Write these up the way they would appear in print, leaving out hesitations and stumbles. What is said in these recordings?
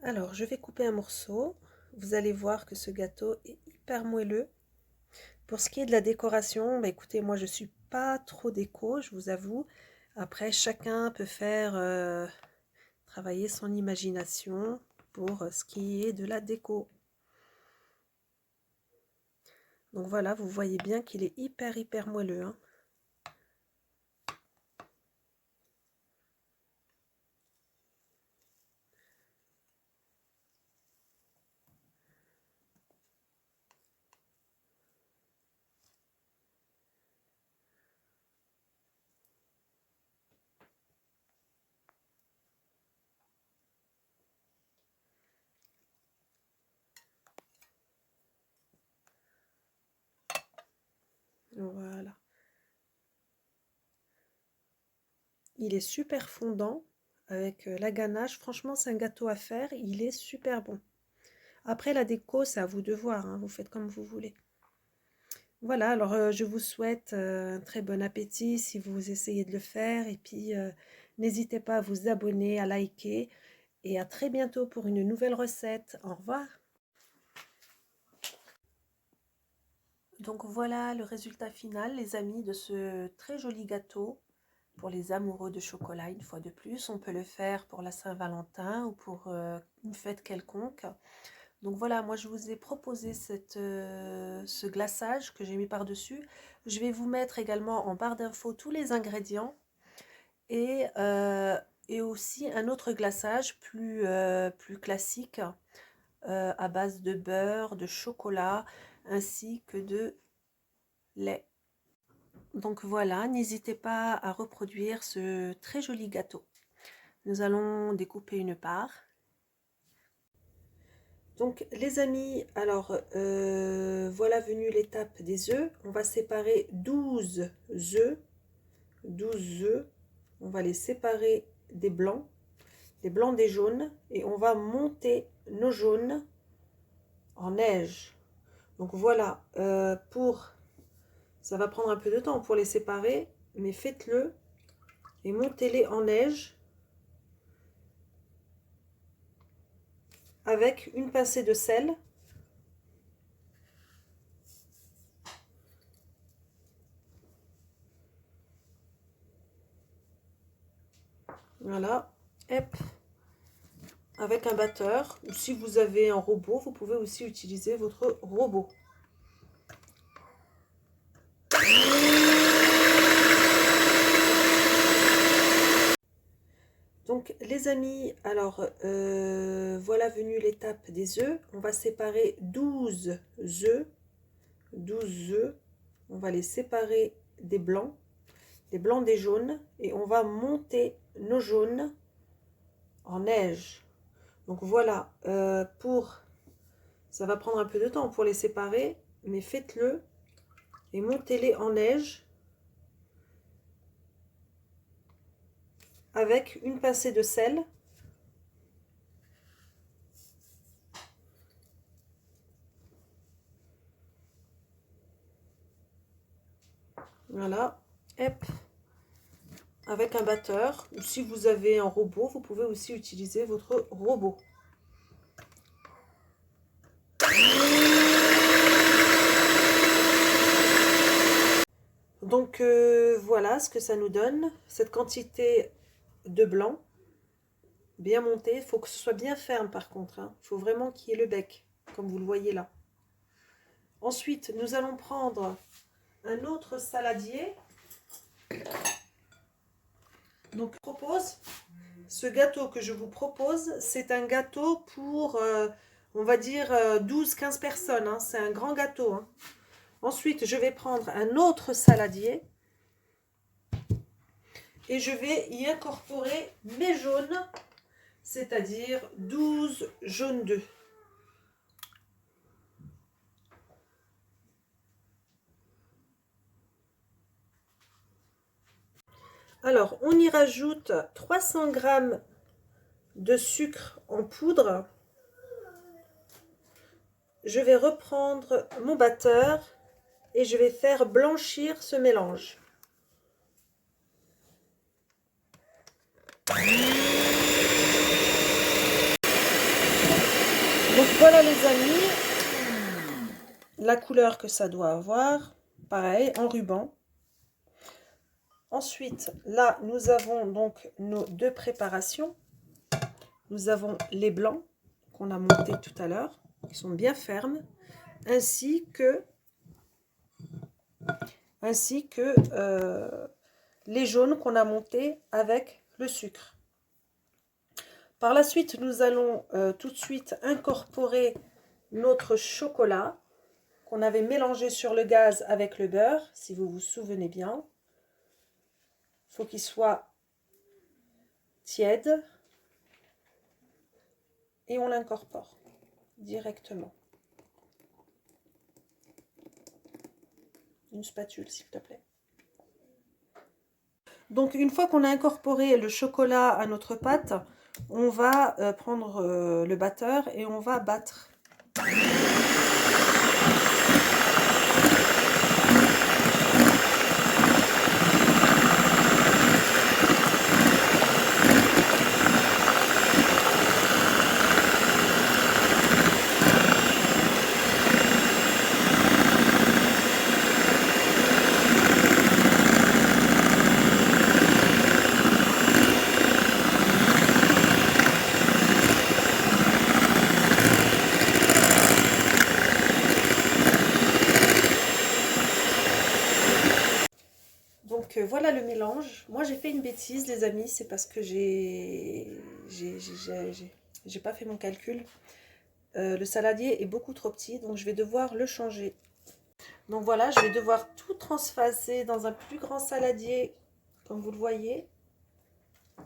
Alors, je vais couper un morceau. Vous allez voir que ce gâteau est hyper moelleux. Pour ce qui est de la décoration, bah écoutez, moi je suis pas trop déco, je vous avoue. Après, chacun peut faire travailler son imagination pour ce qui est de la déco. Donc voilà, vous voyez bien qu'il est hyper moelleux, hein. Voilà. Il est super fondant avec la ganache. Franchement, c'est un gâteau à faire. Il est super bon. Après, la déco, c'est à vous de voir, hein. Vous faites comme vous voulez. Voilà, alors je vous souhaite un très bon appétit si vous essayez de le faire. Et puis, n'hésitez pas à vous abonner, à liker. Et à très bientôt pour une nouvelle recette. Au revoir. Donc voilà le résultat final, les amis, de ce très joli gâteau. Pour les amoureux de chocolat, une fois de plus, on peut le faire pour la Saint-Valentin ou pour une fête quelconque. Donc voilà, moi je vous ai proposé ce glaçage que j'ai mis par-dessus. Je vais vous mettre également en barre d'infos tous les ingrédients et, et aussi un autre glaçage plus classique à base de beurre, de chocolat ainsi que de lait. Donc voilà, n'hésitez pas à reproduire ce très joli gâteau. Nous allons découper une part. Donc les amis, alors voilà venue l'étape des œufs. On va séparer 12 œufs. 12 œufs. On va les séparer des blancs des jaunes. Et on va monter nos jaunes en neige. Donc voilà, ça va prendre un peu de temps pour les séparer, mais faites-le et montez-les en neige avec une pincée de sel. Voilà, hop, avec un batteur. Ou si vous avez un robot, vous pouvez aussi utiliser votre robot. Donc les amis, alors voilà venue l'étape des œufs. On va séparer 12 œufs. 12 œufs. On va les séparer des blancs des jaunes. Et on va monter nos jaunes en neige. Donc voilà, ça va prendre un peu de temps pour les séparer, mais faites-le et montez-les en neige avec une pincée de sel. Voilà, hop, avec un batteur. Ou si vous avez un robot, vous pouvez aussi utiliser votre robot. Donc voilà ce que ça nous donne, cette quantité de blanc bien monté. Il faut que ce soit bien ferme par contre, hein. Il faut vraiment qu'il y ait le bec, comme vous le voyez là. Ensuite, nous allons prendre un autre saladier. Donc, ce gâteau que je vous propose, c'est un gâteau pour, on va dire, 12-15 personnes, hein. C'est un grand gâteau, hein. Ensuite, je vais prendre un autre saladier et je vais y incorporer mes jaunes, c'est-à-dire 12 jaunes d'œufs. Alors, on y rajoute 300 g de sucre en poudre. Je vais reprendre mon batteur et je vais faire blanchir ce mélange. Voilà les amis, la couleur que ça doit avoir, pareil, en ruban. Ensuite, là, nous avons donc nos deux préparations. Nous avons les blancs qu'on a montés tout à l'heure, qui sont bien fermes, ainsi que les jaunes qu'on a montés avec le sucre. Par la suite, nous allons tout de suite incorporer notre chocolat qu'on avait mélangé sur le gaz avec le beurre, si vous vous souvenez bien. Il faut qu'il soit tiède et on l'incorpore directement. Une spatule, s'il te plaît. Donc, une fois qu'on a incorporé le chocolat à notre pâte, on va prendre le batteur et on va battre. Donc voilà le mélange. Moi j'ai fait une bêtise les amis, c'est parce que j'ai pas fait mon calcul. Le saladier est beaucoup trop petit, donc je vais devoir le changer. Donc voilà, je vais devoir tout transvaser dans un plus grand saladier, comme vous le voyez.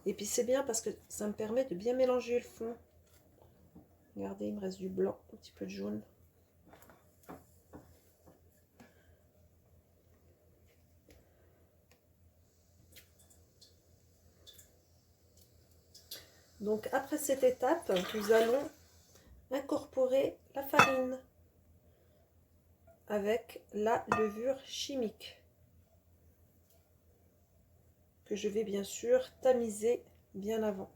Et puis c'est bien parce que ça me permet de bien mélanger le fond. Regardez, il me reste du blanc, un petit peu de jaune. Donc après cette étape, nous allons incorporer la farine avec la levure chimique que je vais bien sûr tamiser bien avant.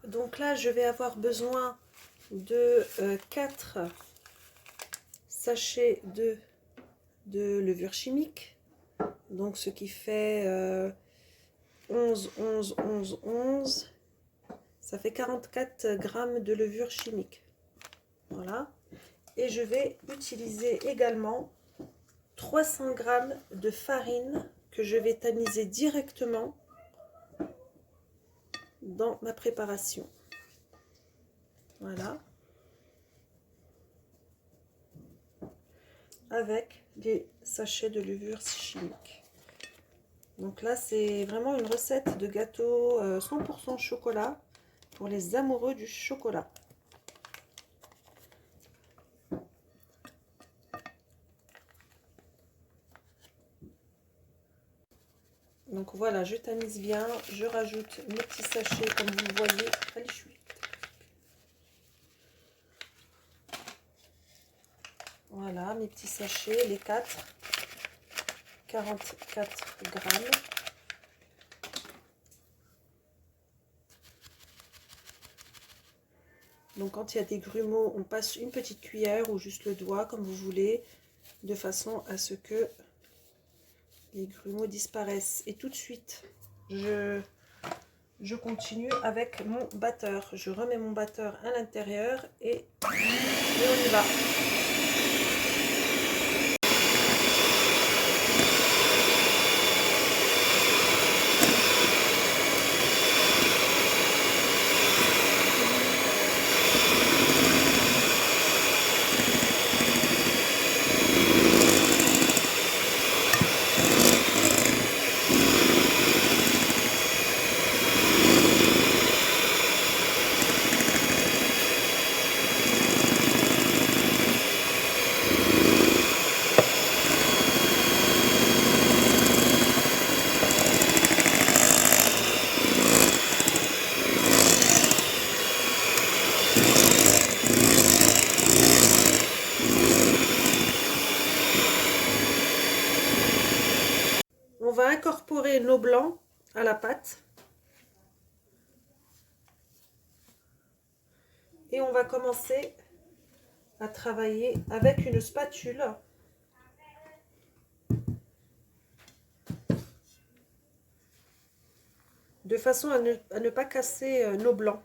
Donc là, je vais avoir besoin de 4 sachets de levure chimique. Donc ce qui fait 11, 11, 11, 11. Ça fait 44 grammes de levure chimique. Voilà. Et je vais utiliser également 300 grammes de farine que je vais tamiser directement dans ma préparation. Voilà. Avec les sachets de levure chimique. Donc là, c'est vraiment une recette de gâteau 100% chocolat pour les amoureux du chocolat. Donc voilà, je tamise bien, je rajoute mes petits sachets comme vous le voyez. Allez, je suis. Voilà, mes petits sachets, les 4, 44 grammes. Donc quand il y a des grumeaux, on passe une petite cuillère ou juste le doigt, comme vous voulez, de façon à ce que les grumeaux disparaissent. Et tout de suite, je continue avec mon batteur. Je remets mon batteur à l'intérieur et on y va. On va incorporer nos blancs à la pâte. Et on va commencer à travailler avec une spatule de façon à ne pas casser nos blancs.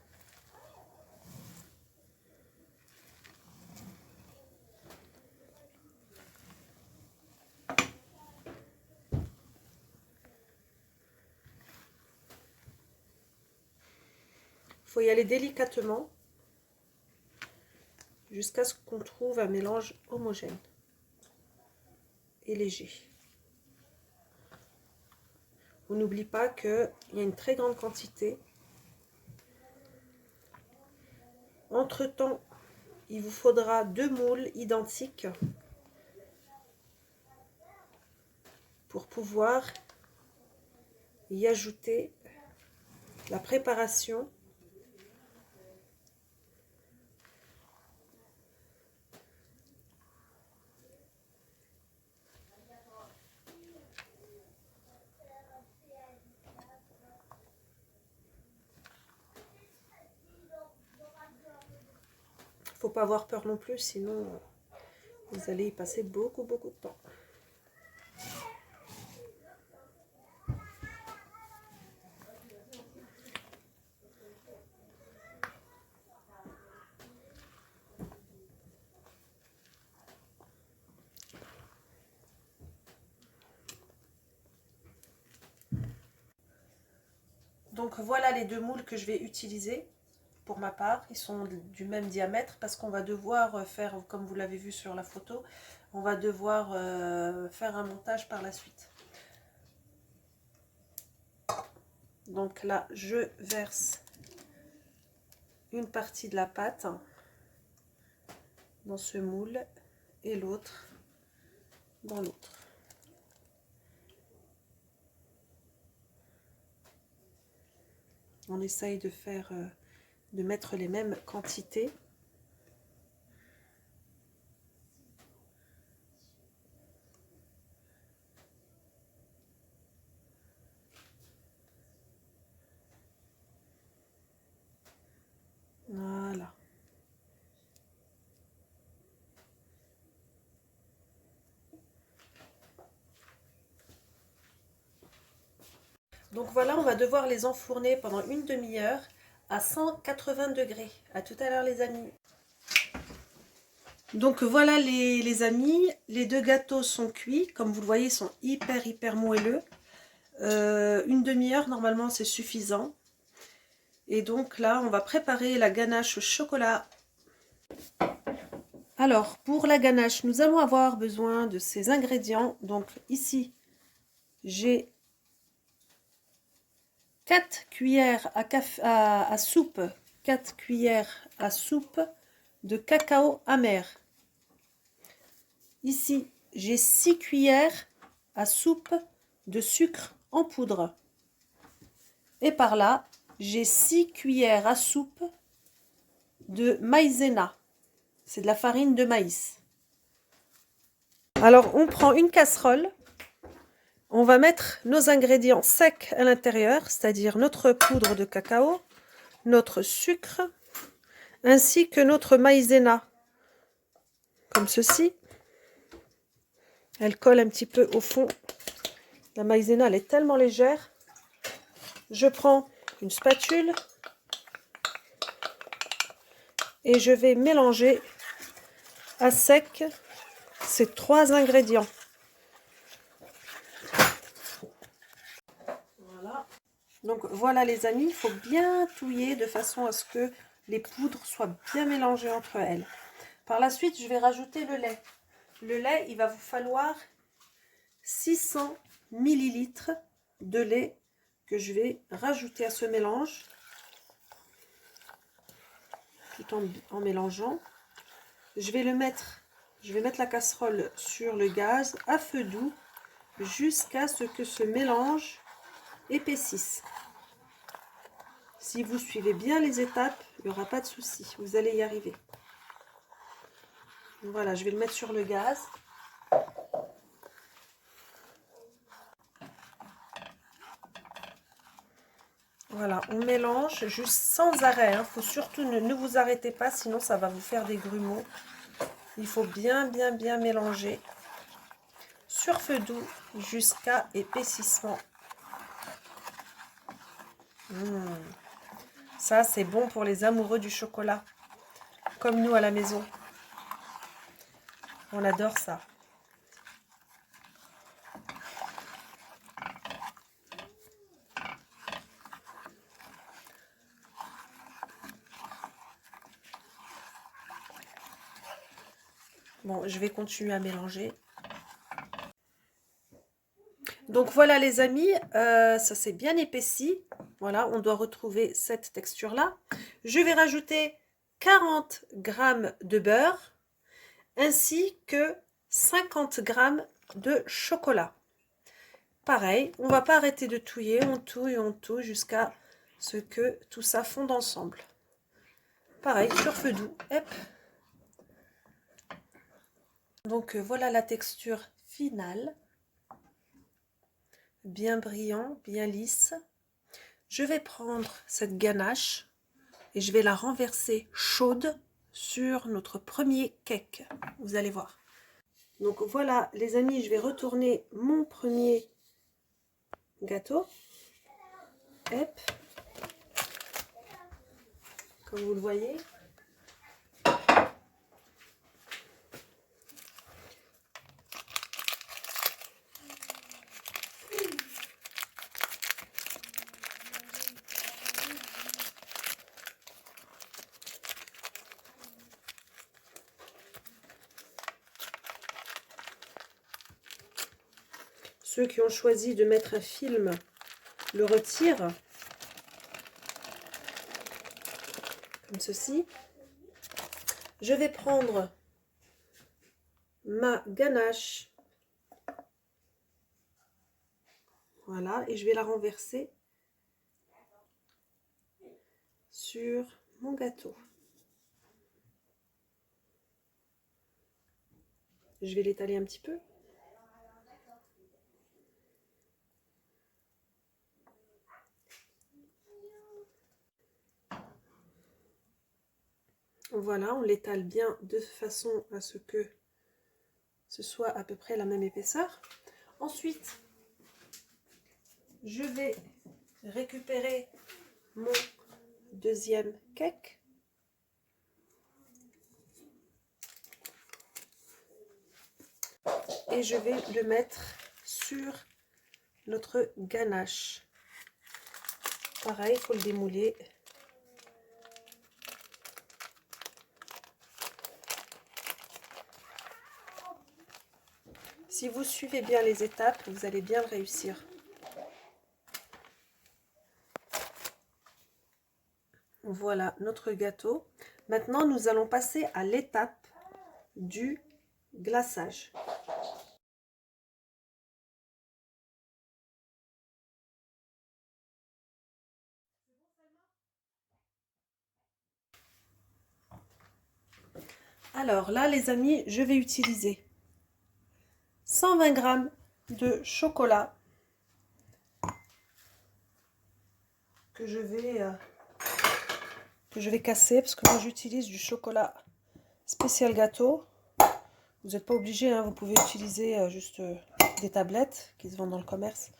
Il faut y aller délicatement jusqu'à ce qu'on trouve un mélange homogène et léger. On n'oublie pas qu'il y a une très grande quantité. Entre-temps, il vous faudra 2 moules identiques pour pouvoir y ajouter la préparation faut pas avoir peur non plus, sinon vous allez y passer beaucoup de temps. Donc voilà les 2 moules que je vais utiliser pour ma part. Ils sont du même diamètre parce qu'on va devoir faire, comme vous l'avez vu sur la photo, on va devoir faire un montage par la suite. Donc là, je verse une partie de la pâte dans ce moule et l'autre dans l'autre. On essaye de mettre les mêmes quantités. Voilà. Donc voilà, on va devoir les enfourner pendant une demi-heure à 180 degrés. À tout à l'heure les amis. Donc voilà les amis, les 2 gâteaux sont cuits. Comme vous le voyez, ils sont hyper moelleux. Une demi-heure normalement c'est suffisant. Et donc là, on va préparer la ganache au chocolat. Alors, pour la ganache, nous allons avoir besoin de ces ingrédients. Donc ici, j'ai 4 cuillères à soupe, 4 cuillères à soupe de cacao amer. Ici, j'ai 6 cuillères à soupe de sucre en poudre. Et par là, j'ai 6 cuillères à soupe de maïzena. C'est de la farine de maïs. Alors, on prend une casserole. On va mettre nos ingrédients secs à l'intérieur, c'est-à-dire notre poudre de cacao, notre sucre, ainsi que notre maïzena, comme ceci. Elle colle un petit peu au fond. La maïzena, elle est tellement légère. Je prends une spatule et je vais mélanger à sec ces 3 ingrédients. Voilà. Donc voilà les amis, il faut bien touiller de façon à ce que les poudres soient bien mélangées entre elles. Par la suite, je vais rajouter le lait. Le lait, il va vous falloir 600 ml de lait que je vais rajouter à ce mélange tout en mélangeant. Je vais mettre la casserole sur le gaz à feu doux jusqu'à ce que ce mélange épaississe. Si vous suivez bien les étapes, il n'y aura pas de souci, vous allez y arriver. Voilà, je vais le mettre sur le gaz. Voilà, on mélange juste sans arrêt. Il faut surtout ne vous arrêtez pas, sinon ça va vous faire des grumeaux. Il faut bien mélanger sur feu doux jusqu'à épaississement. Ça, c'est bon pour les amoureux du chocolat, comme nous à la maison. On adore ça. Bon, je vais continuer à mélanger. Donc voilà les amis, ça s'est bien épaissi. Voilà, on doit retrouver cette texture-là. Je vais rajouter 40 g de beurre ainsi que 50 g de chocolat. Pareil, on ne va pas arrêter de touiller, on touille jusqu'à ce que tout ça fonde ensemble. Pareil, sur feu doux. Hop. Donc voilà la texture finale. Bien brillant, bien lisse. Je vais prendre cette ganache et je vais la renverser chaude sur notre premier cake. Vous allez voir. Donc voilà les amis, je vais retourner mon premier gâteau. Hop. Comme vous le voyez. Ceux qui ont choisi de mettre un film le retirent, comme ceci. Je vais prendre ma ganache, voilà, et je vais la renverser sur mon gâteau. Je vais l'étaler un petit peu. Voilà, on l'étale bien de façon à ce que ce soit à peu près la même épaisseur. Ensuite, je vais récupérer mon deuxième cake. Et je vais le mettre sur notre ganache. Pareil, il faut le démouler. Si vous suivez bien les étapes, vous allez bien le réussir. Voilà notre gâteau. Maintenant, nous allons passer à l'étape du glaçage. Alors là, les amis, je vais utiliser 120 g de chocolat que je vais casser parce que moi j'utilise du chocolat spécial gâteau. Vous n'êtes pas obligé, hein, vous pouvez utiliser juste des tablettes qui se vendent dans le commerce,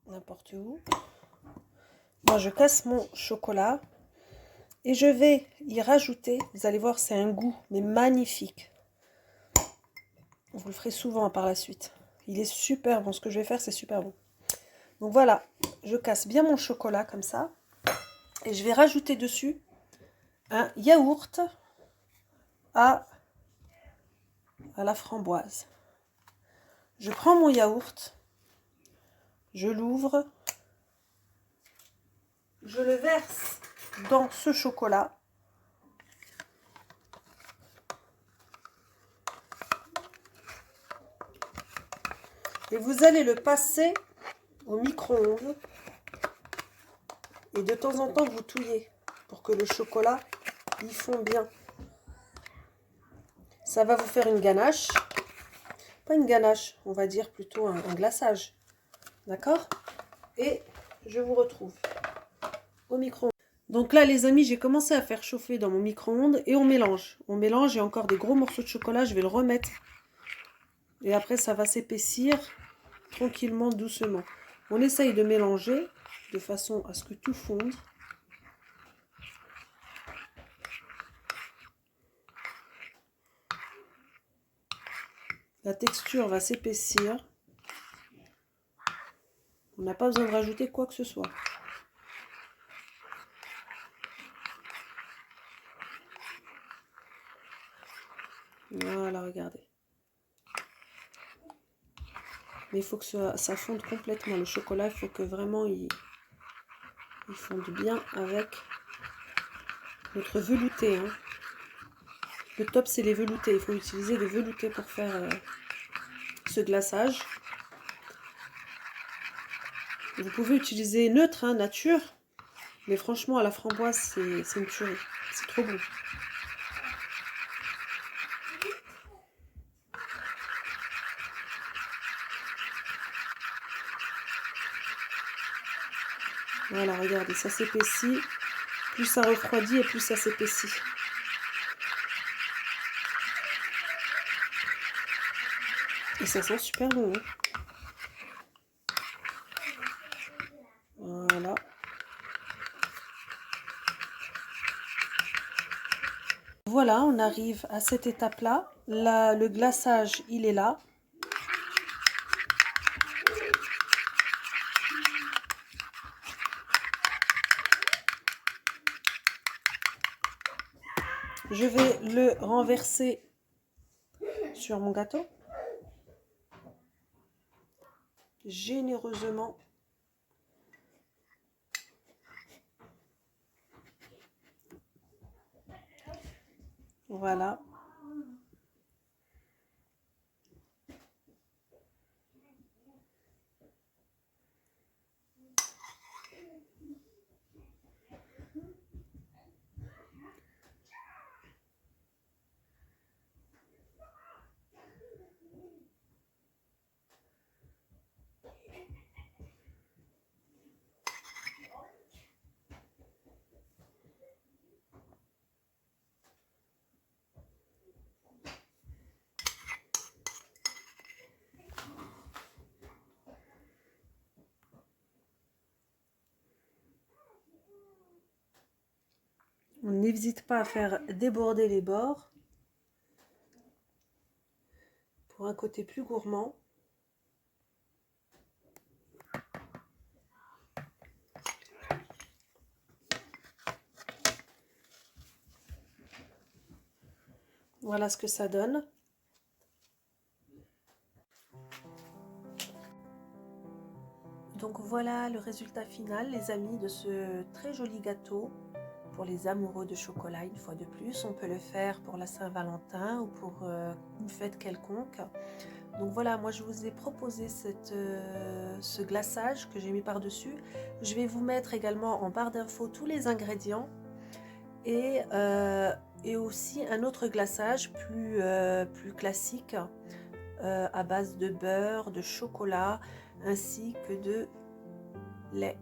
n'importe où. Moi je casse mon chocolat et je vais y rajouter, vous allez voir, c'est un goût mais magnifique. Vous le ferez souvent par la suite. Il est super bon, ce que je vais faire c'est super bon. Donc voilà, je casse bien mon chocolat comme ça. Et je vais rajouter dessus un yaourt à la framboise. Je prends mon yaourt, je l'ouvre, je le verse dans ce chocolat. Et vous allez le passer au micro-ondes. Et de temps en temps, vous touillez pour que le chocolat y fond bien. Ça va vous faire une ganache. Pas une ganache, on va dire plutôt un glaçage. D'accord? Et je vous retrouve au micro-ondes. Donc là, les amis, j'ai commencé à faire chauffer dans mon micro-ondes et on mélange. On mélange, il y a encore des gros morceaux de chocolat, je vais le remettre. Et après, ça va s'épaissir tranquillement, doucement. On essaye de mélanger de façon à ce que tout fonde. La texture va s'épaissir. On n'a pas besoin de rajouter quoi que ce soit. Voilà, regardez. Mais il faut que ça fonde complètement. Le chocolat, il faut que vraiment il fonde bien avec notre velouté. Hein. Le top, c'est les veloutés. Il faut utiliser des veloutés pour faire ce glaçage. Vous pouvez utiliser neutre, hein, nature. Mais franchement, à la framboise, c'est une tuerie. C'est trop bon. Voilà, regardez, ça s'épaissit. Plus ça refroidit et plus ça s'épaissit. Et ça sent super bon. Hein. Voilà. Voilà, on arrive à cette étape-là. Là, le glaçage, il est là. Je vais le renverser sur mon gâteau. Généreusement. Voilà. On n'hésite pas à faire déborder les bords pour un côté plus gourmand. Voilà ce que ça donne. Donc voilà le résultat final, les amis, de ce très joli gâteau. Pour les amoureux de chocolat, une fois de plus, on peut le faire pour la Saint-Valentin ou pour une fête quelconque. Donc voilà, moi je vous ai proposé ce glaçage que j'ai mis par-dessus. Je vais vous mettre également en barre d'infos tous les ingrédients et aussi un autre glaçage plus classique à base de beurre, de chocolat ainsi que de lait.